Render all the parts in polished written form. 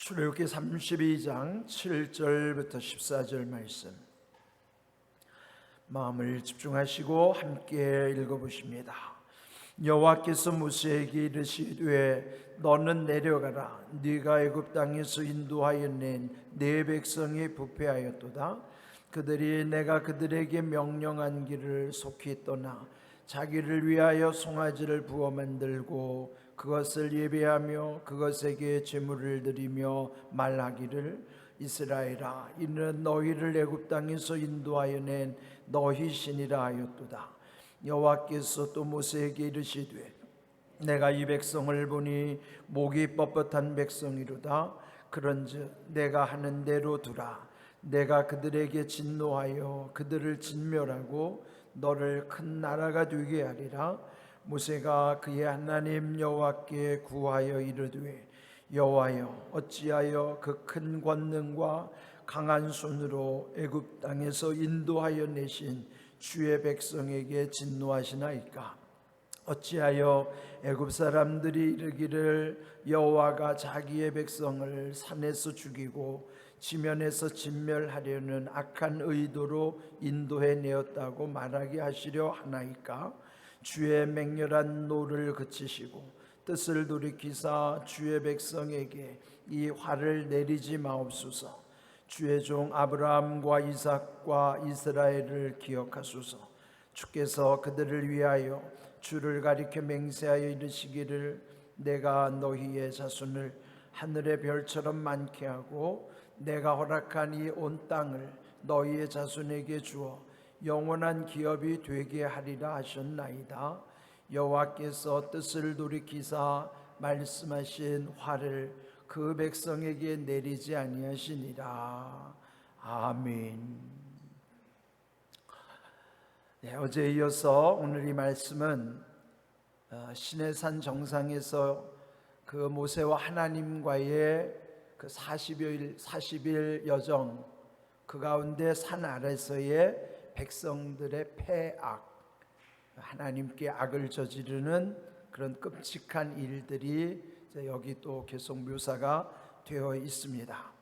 출애굽기 32장 7절부터 14절 말씀 마음을 집중하시고 함께 읽어보십니다. 여호와께서 모세에게 이르시되 너는 내려가라. 네가 애굽 땅에서 인도하여 낸 네 백성이 부패하였도다. 그들이 내가 그들에게 명령한 길을 속히 떠나 자기를 위하여 송아지를 부어 만들고 그것을 예배하며 그것에게 제물을 드리며 말하기를 이스라엘아, 이는 너희를 애굽 땅에서 인도하여 낸 너희 신이라 하였도다. 여호와께서 또 모세에게 이르시되 내가 이 백성을 보니 목이 뻣뻣한 백성이로다. 그런즉 내가 하는 대로 두라. 내가 그들에게 진노하여 그들을 진멸하고 너를 큰 나라가 되게 하리라. 모세가 그의 하나님 여호와께 구하여 이르되 여호와여, 어찌하여 그 큰 권능과 강한 손으로 애굽 땅에서 인도하여 내신 주의 백성에게 진노하시나이까? 어찌하여 애굽 사람들이 이르기를 여호와가 자기의 백성을 산에서 죽이고 지면에서 진멸하려는 악한 의도로 인도해 내었다고 말하게 하시려 하나이까? 주의 맹렬한 노를 그치시고 뜻을 돌이키사 주의 백성에게 이 화를 내리지 마옵소서. 주의 종 아브라함과 이삭과 이스라엘을 기억하소서. 주께서 그들을 위하여 주를 가리켜 맹세하여 이르시기를 내가 너희의 자손을 하늘의 별처럼 많게 하고 내가 허락한 이 온 땅을 너희의 자손에게 주어 영원한 기업이 되게 하리라 하셨나이다. 여호와께서 뜻을 돌이키사 말씀하신 화를 그 백성에게 내리지 아니하시니라. 아멘. 네, 어제에 이어서 오늘 이 말씀은 시내산 정상에서 그 모세와 하나님과의 그 40일 여정, 그 가운데 산 아래서의 백성들의 패악, 하나님께 악을 저지르는 그런 끔찍한 일들이 여기 또 계속 묘사가 되어 있습니다.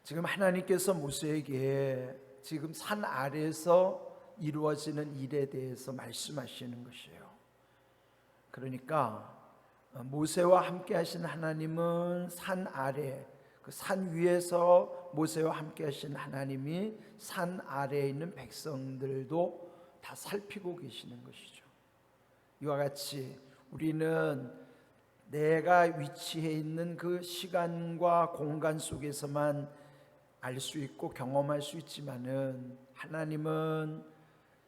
지금 하나님께서 모세에게 지금 산 아래에서 이루어지는 일에 대해서 말씀하시는 것이에요. 그러니까 모세와 함께 하신 하나님은 산 아래, 그 산 위에서 모세와 함께 하신 하나님이 산 아래에 있는 백성들도 다 살피고 계시는 것이죠. 이와 같이 우리는 내가 위치해 있는 그 시간과 공간 속에서만 알 수 있고 경험할 수 있지만은 하나님은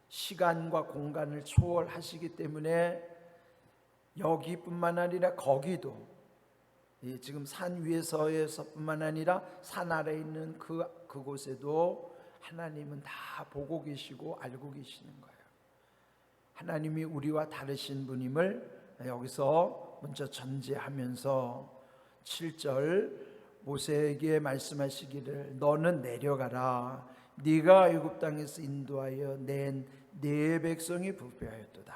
시간과 공간을 초월하시기 때문에 여기뿐만 아니라 거기도, 지금 산 위에서뿐만 아니라 산 아래에 있는 그곳에도 하나님은 다 보고 계시고 알고 계시는 거예요. 하나님이 우리와 다르신 분임을 여기서 먼저 전제하면서 7절 모세에게 말씀하시기를 너는 내려가라. 네가 애굽 땅에서 인도하여 낸 네 백성이 부패하였도다.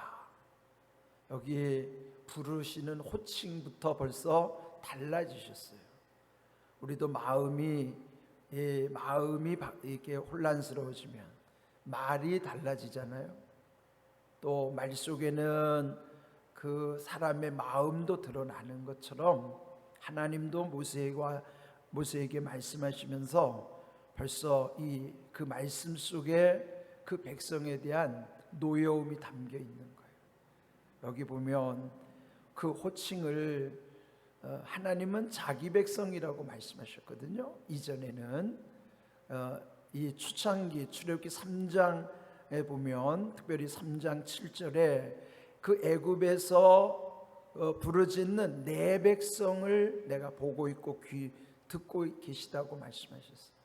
여기 부르시는 호칭부터 벌써 달라지셨어요. 우리도 마음이 이렇게 혼란스러워지면 말이 달라지잖아요. 또 말 속에는 그 사람의 마음도 드러나는 것처럼 하나님도 모세에게 말씀하시면서 벌써 그 말씀 속에 그 백성에 대한 노여움이 담겨 있는 거예요. 여기 보면 그 호칭을 하나님은 자기 백성이라고 말씀하셨거든요. 이전에는 이 출애굽기 3장에 보면 특별히 3장 7절에 그 애굽에서 부르짖는 내 백성을 내가 보고 있고 듣고 계시다고 말씀하셨어요.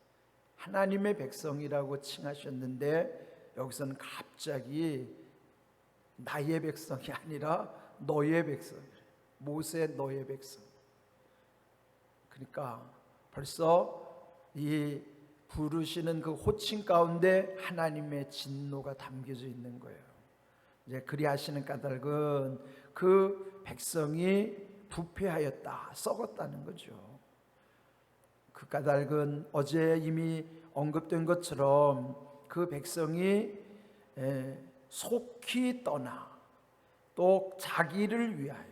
하나님의 백성이라고 칭하셨는데 여기서는 갑자기 나의 백성이 아니라 너의 백성, 모세 너의 백성. 그러니까 벌써 이 부르시는 그 호칭 가운데 하나님의 진노가 담겨져 있는 거예요. 이제 그리하시는 까닭은 그 백성이 부패하였다, 썩었다는 거죠. 그 까닭은 어제 이미 언급된 것처럼 그 백성이 속히 떠나 또 자기를 위하여,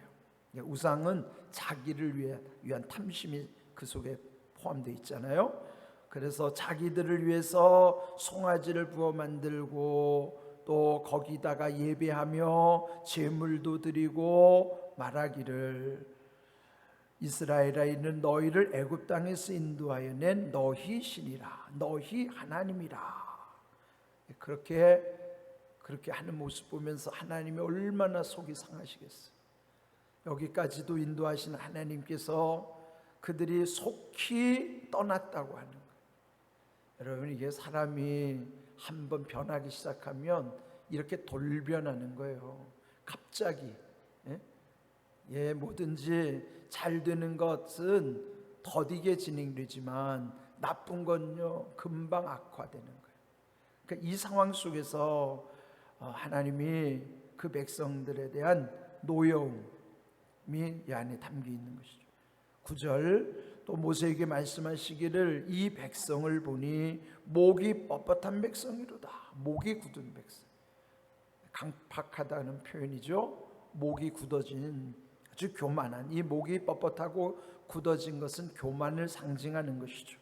우상은 자기를 위한 탐심이 그 속에 포함되어 있잖아요. 그래서 자기들을 위해서 송아지를 부어 만들고 또 거기다가 예배하며 제물도 드리고 말하기를 이스라엘아, 이는 너희를 애굽 땅에서 인도하여 낸 너희 신이라, 너희 하나님이라. 그렇게 하는 모습 보면서 하나님이 얼마나 속이 상하시겠어요. 여기까지도 인도하신 하나님께서 그들이 속히 떠났다고 하는 거예요. 여러분, 이게 사람이 한번 변하기 시작하면 이렇게 돌변하는 거예요. 갑자기. 뭐든지 잘 되는 것은 더디게 진행되지만 나쁜 건요 금방 악화되는 거예요. 그러니까 이 상황 속에서 하나님이 그 백성들에 대한 노여움이 이 안에 담겨 있는 것이죠. 9절 또 모세에게 말씀하시기를 이 백성을 보니 목이 뻣뻣한 백성이로다. 목이 굳은 백성. 강팍하다는 표현이죠. 목이 굳어진, 아주 교만한, 이 목이 뻣뻣하고 굳어진 것은 교만을 상징하는 것이죠.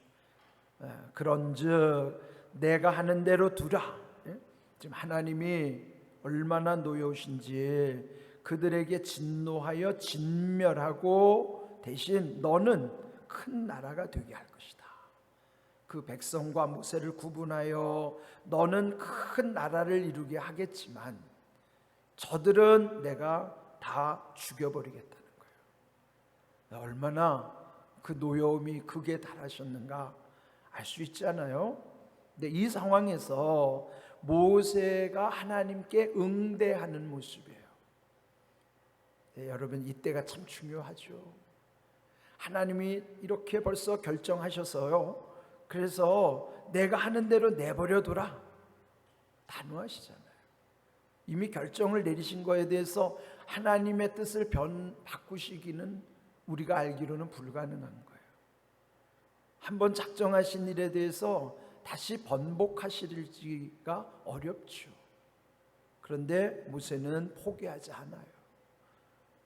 그런즉 내가 하는 대로 두라. 지금 하나님이 얼마나 노여우신지 그들에게 진노하여 진멸하고 대신 너는 큰 나라가 되게 할 것이다. 그 백성과 모세를 구분하여 너는 큰 나라를 이루게 하겠지만 저들은 내가 다 죽여버리겠다는 거예요. 얼마나 그 노여움이 극에 달하셨는가 알 수 있잖아요. 근데 이 상황에서 모세가 하나님께 응대하는 모습이에요. 여러분, 이때가 참 중요하죠. 하나님이 이렇게 벌써 결정하셔서요, 그래서 내가 하는 대로 내버려둬라 단호하시잖아요. 이미 결정을 내리신 거에 대해서 하나님의 뜻을 바꾸시기는 우리가 알기로는 불가능한 거예요. 한번 작정하신 일에 대해서 다시 번복하시기가 어렵죠. 그런데 모세는 포기하지 않아요.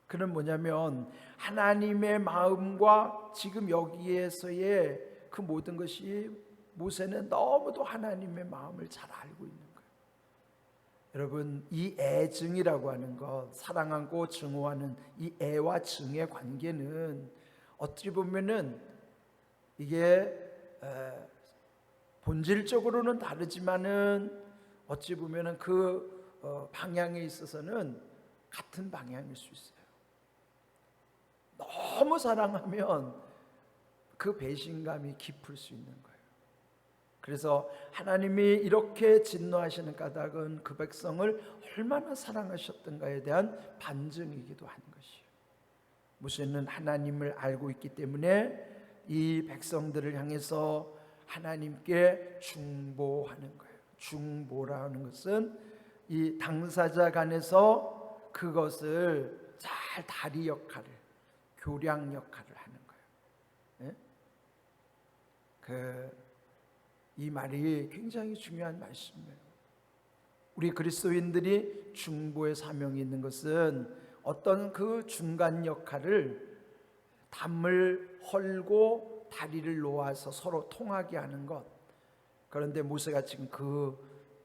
그는 뭐냐면 하나님의 마음과 지금 여기에서의 그 모든 것이 모세는 너무도 하나님의 마음을 잘 알고 있는 거예요. 여러분, 이 애증이라고 하는 것, 사랑하고 증오하는 이 애와 증의 관계는 어찌 보면은 이게 본질적으로는 다르지만은 어찌 보면은 그 방향에 있어서는 같은 방향일 수 있어요. 너무 사랑하면 그 배신감이 깊을 수 있는 거예요. 그래서 하나님이 이렇게 진노하시는 까닭은 그 백성을 얼마나 사랑하셨던가에 대한 반증이기도 한 것이에요. 모세는 하나님을 알고 있기 때문에 이 백성들을 향해서 하나님께 중보하는 거예요. 중보라는 것은 이 당사자 간에서 그것을 잘 다리 역할을, 교량 역할을 하는 거예요. 이 말이 굉장히 중요한 말씀이에요. 우리 그리스도인들이 중보의 사명이 있는 것은 어떤 그 중간 역할을 담을 헐고 다리를 놓아서 서로 통하게 하는 것. 그런데 모세가 지금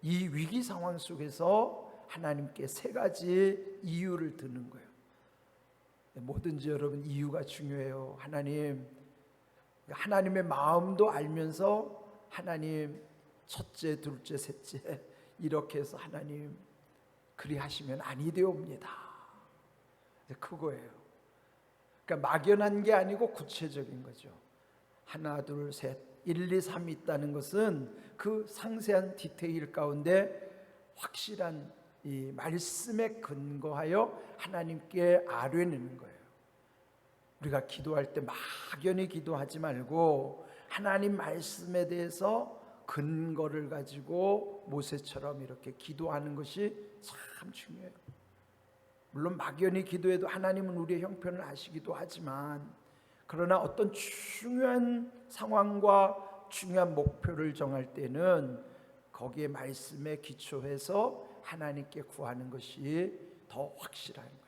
이 위기 상황 속에서 하나님께 세 가지 이유를 드는 거예요. 뭐든지 여러분 이유가 중요해요. 하나님의 마음도 알면서 하나님 첫째, 둘째, 셋째 이렇게 해서 하나님 그리하시면 아니되옵니다. 그거예요. 그러니까 막연한 게 아니고 구체적인 거죠. 하나, 둘, 셋, 1, 2, 3 있다는 것은 그 상세한 디테일 가운데 확실한 이 말씀에 근거하여 하나님께 아뢰는 거예요. 우리가 기도할 때 막연히 기도하지 말고 하나님 말씀에 대해서 근거를 가지고 모세처럼 이렇게 기도하는 것이 참 중요해요. 물론 막연히 기도해도 하나님은 우리의 형편을 아시기도 하지만, 그러나 어떤 중요한 상황과 중요한 목표를 정할 때는 거기에 말씀에 기초해서 하나님께 구하는 것이 더 확실한 거예요.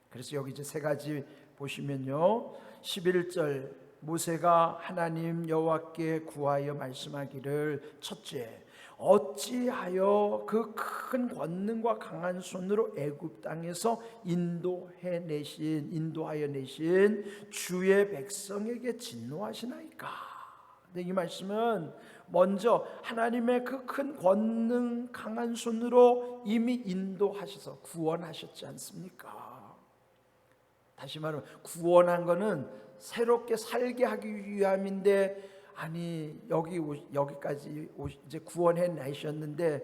그래서 여기 이제 세 가지 보시면요, 11절 모세가 하나님 여호와께 구하여 말씀하기를, 첫째, 어찌하여 그 큰 권능과 강한 손으로 애굽 땅에서 인도하여 내신 주의 백성에게 진노하시나이까. 근데 이 말씀은 먼저 하나님의 그 큰 권능 강한 손으로 이미 인도하셔서 구원하셨지 않습니까? 다시 말하면 구원한 거는 새롭게 살게 하기 위함인데, 아니 여기까지 이제 구원해 내셨는데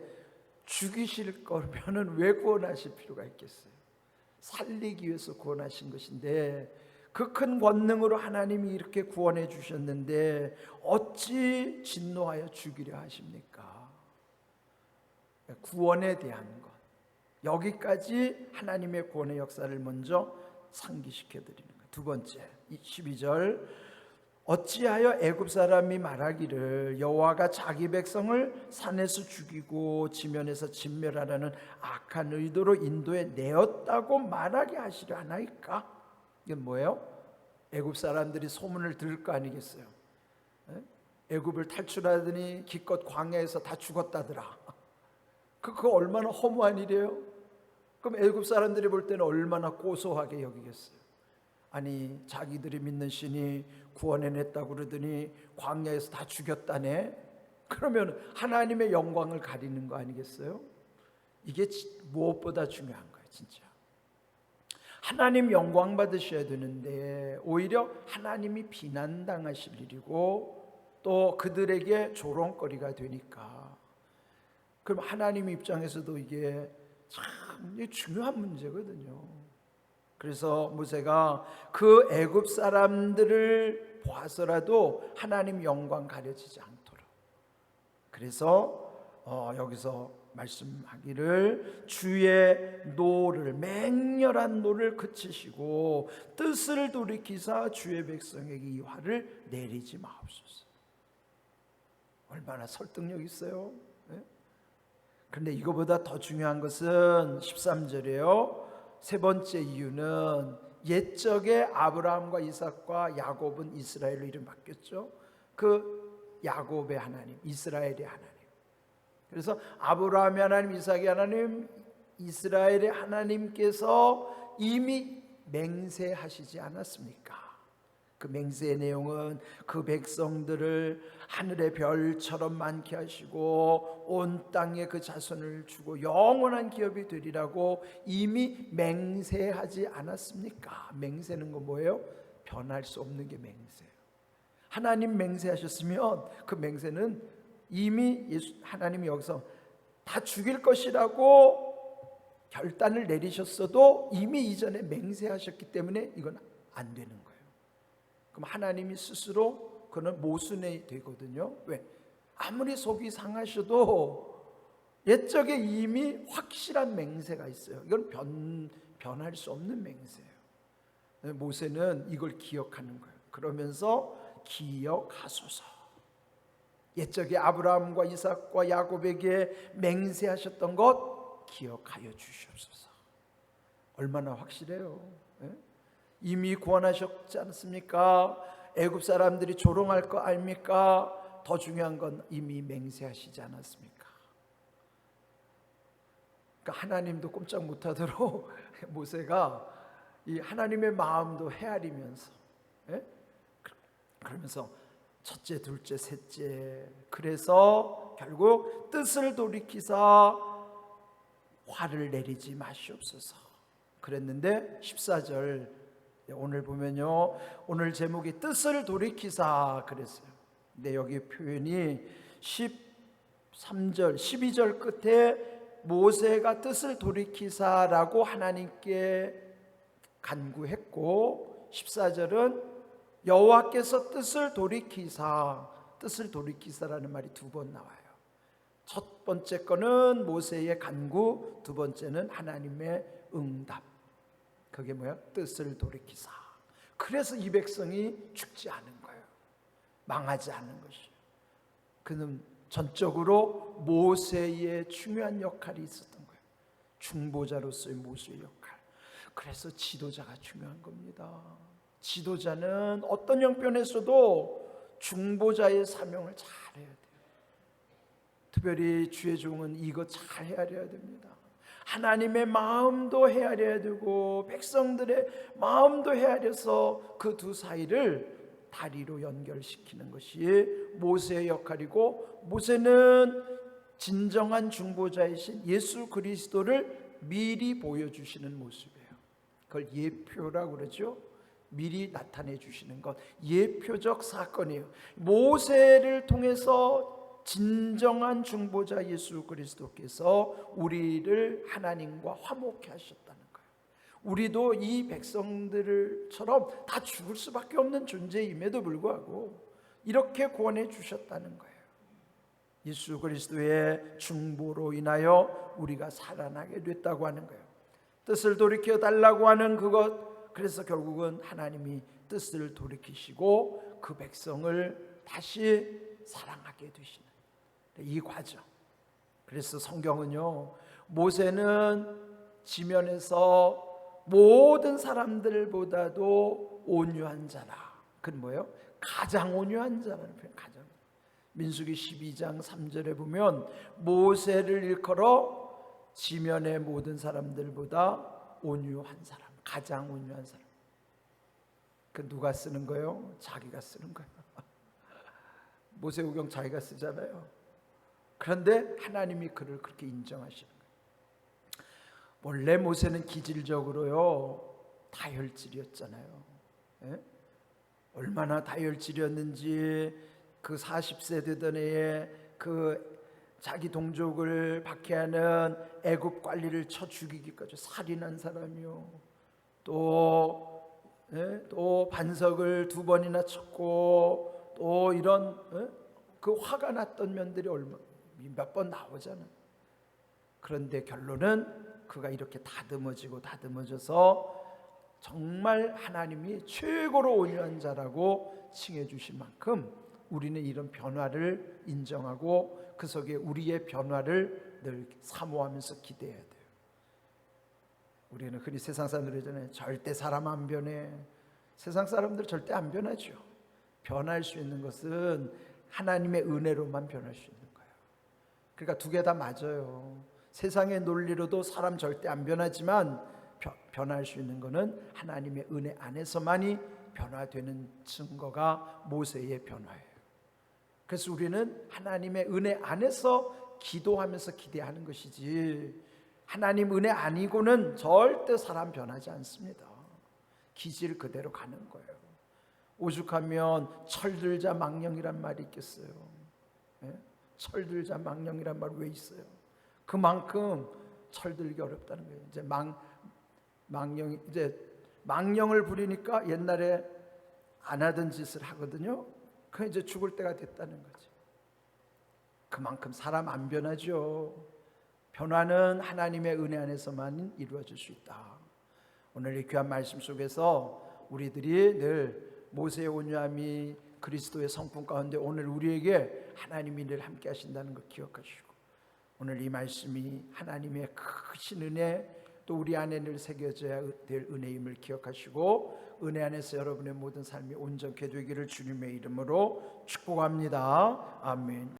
죽이실 거면은 왜 구원하실 필요가 있겠어요? 살리기 위해서 구원하신 것인데, 그 큰 권능으로 하나님이 이렇게 구원해 주셨는데 어찌 진노하여 죽이려 하십니까? 구원에 대한 것, 여기까지 하나님의 구원의 역사를 먼저 상기시켜 드리는 거예요. 두 번째, 12절, 어찌하여 애굽 사람이 말하기를 여호와가 자기 백성을 산에서 죽이고 지면에서 진멸하라는 악한 의도로 인도에 내었다고 말하게 하시려 하나이까? 이건 뭐예요? 애굽 사람들이 소문을 들을 거 아니겠어요? 애굽을 탈출하더니 기껏 광야에서 다 죽었다더라. 그거 얼마나 허무한 일이에요? 그럼 애굽 사람들이 볼 때는 얼마나 고소하게 여기겠어요? 아니 자기들이 믿는 신이 구원해냈다고 그러더니 광야에서 다 죽였다네. 그러면 하나님의 영광을 가리는 거 아니겠어요? 이게 무엇보다 중요한 거예요. 진짜 하나님 영광 받으셔야 되는데 오히려 하나님이 비난당하실 일이고 또 그들에게 조롱거리가 되니까, 그럼 하나님 입장에서도 이게 참 중요한 문제거든요. 그래서 모세가 그 애굽 사람들을 보아서라도 하나님 영광 가려지지 않도록, 그래서 여기서 말씀하기를 주의 노를, 맹렬한 노를 그치시고 뜻을 돌이키사 주의 백성에게 이 화를 내리지 마옵소서. 얼마나 설득력 있어요. 그런데 이거보다 더 중요한 것은 13절이에요. 세 번째 이유는 옛적에 아브라함과 이삭과 야곱은 이스라엘로 이름 바뀌었죠. 그 야곱의 하나님, 이스라엘의 하나님. 그래서 아브라함의 하나님, 이삭의 하나님, 이스라엘의 하나님께서 이미 맹세하시지 않았습니까? 그 맹세의 내용은 그 백성들을 하늘의 별처럼 많게 하시고 온 땅에 그 자손을 주고 영원한 기업이 되리라고 이미 맹세하지 않았습니까? 맹세는 거 뭐예요? 변할 수 없는 게 맹세예요. 하나님 맹세하셨으면 그 맹세는 이미 하나님이 여기서 다 죽일 것이라고 결단을 내리셨어도 이미 이전에 맹세하셨기 때문에 이건 안 되는 거예요. 그럼 하나님이 스스로 그는 모순이 되거든요. 왜? 아무리 속이 상하셔도 옛적에 이미 확실한 맹세가 있어요. 이건 변할 수 없는 맹세예요. 모세는 이걸 기억하는 거예요. 그러면서 기억하소서. 옛적에 아브라함과 이삭과 야곱에게 맹세하셨던 것 기억하여 주시옵소서. 얼마나 확실해요. 이미 구원하셨지 않습니까? 애굽 사람들이 조롱할 거 아닙니까? 더 중요한 건 이미 맹세하시지 않았습니까? 그러니까 하나님도 꼼짝 못하도록 모세가 이 하나님의 마음도 헤아리면서, 그러면서 첫째, 둘째, 셋째, 그래서 결국 뜻을 돌이키사 화를 내리지 마시옵소서 그랬는데 14절 오늘 보면요, 오늘 제목이 뜻을 돌이키사 그랬어요. 근데 여기 표현이 13절 12절 끝에 모세가 뜻을 돌이키사라고 하나님께 간구했고 14절은 여호와께서 뜻을 돌이키사라는 말이 두 번 나와요. 첫 번째 거는 모세의 간구, 두 번째는 하나님의 응답. 그게 뭐야? 뜻을 돌이키사. 그래서 이 백성이 죽지 않은 거예요. 망하지 않은 것이에요. 그는 전적으로 모세의 중요한 역할이 있었던 거예요. 중보자로서의 모세의 역할. 그래서 지도자가 중요한 겁니다. 지도자는 어떤 형편에서도 중보자의 사명을 잘해야 돼요. 특별히 주의 종은 이거 잘 헤아려야 됩니다. 하나님의 마음도 헤아려야 되고 백성들의 마음도 헤아려서 그 두 사이를 다리로 연결시키는 것이 모세의 역할이고, 모세는 진정한 중보자이신 예수 그리스도를 미리 보여주시는 모습이에요. 그걸 예표라고 그러죠. 미리 나타내 주시는 것, 예표적 사건이에요. 모세를 통해서 진정한 중보자 예수 그리스도께서 우리를 하나님과 화목케 하셨다는 거예요. 우리도 이 백성들처럼 다 죽을 수밖에 없는 존재임에도 불구하고 이렇게 구원해 주셨다는 거예요. 예수 그리스도의 중보로 인하여 우리가 살아나게 됐다고 하는 거예요. 뜻을 돌이켜 달라고 하는 그것, 그래서 결국은 하나님이 뜻을 돌이키시고 그 백성을 다시 사랑하게 되시는 이 과정. 그래서 성경은요, 모세는 지면에서 모든 사람들보다도 온유한 자라. 그건 뭐예요? 가장 온유한 자라는 표현. 가장. 민수기 12장 3절에 보면 모세를 일컬어 지면의 모든 사람들보다 온유한 사람, 가장 온유한 사람. 그 누가 쓰는 거예요? 자기가 쓰는 거예요. 모세오경 자기가 쓰잖아요. 그런데 하나님이 그를 그렇게 인정하시는 거예요. 원래 모세는 기질적으로요 다혈질이었잖아요. 예? 얼마나 다혈질이었는지 그 40세 되던 해에 그 자기 동족을 박해하는 애굽 관리를 쳐 죽이기까지 살인한 사람이요. 또 반석을 2번이나 쳤고, 또 이런 그 화가 났던 면들이 몇 번 나오잖아요. 그런데 결론은 그가 이렇게 다듬어져서 정말 하나님이 최고로 온유한 자라고 칭해 주신 만큼 우리는 이런 변화를 인정하고 그 속에 우리의 변화를 늘 사모하면서 기대해야 돼요. 우리는 흔히 세상 사람들이잖아요. 절대 사람 안 변해. 세상 사람들 절대 안 변하죠. 변할 수 있는 것은 하나님의 은혜로만 변할 수 있는 거예요. 그러니까 두 개 다 맞아요. 세상의 논리로도 사람 절대 안 변하지만 변할 수 있는 것은 하나님의 은혜 안에서만이 변화되는 증거가 모세의 변화예요. 그래서 우리는 하나님의 은혜 안에서 기도하면서 기대하는 것이지, 하나님 은혜 아니고는 절대 사람 변하지 않습니다. 기질 그대로 가는 거예요. 오죽하면 철들자 망령이란 말이 있겠어요. 예? 철들자 망령이란 말 왜 있어요? 그만큼 철들기 어렵다는 거예요. 이제 망령을 부리니까 옛날에 안 하던 짓을 하거든요. 그 이제 죽을 때가 됐다는 거지. 그만큼 사람 안 변하죠. 변화는 하나님의 은혜 안에서만 이루어질 수 있다. 오늘 이 귀한 말씀 속에서 우리들이 늘 모세의 온유함이 그리스도의 성품 가운데 오늘 우리에게 하나님이 늘 함께 하신다는 것 기억하시고, 오늘 이 말씀이 하나님의 크신 은혜, 또 우리 안에 늘 새겨져야 될 은혜임을 기억하시고, 은혜 안에서 여러분의 모든 삶이 온전케 되기를 주님의 이름으로 축복합니다. 아멘.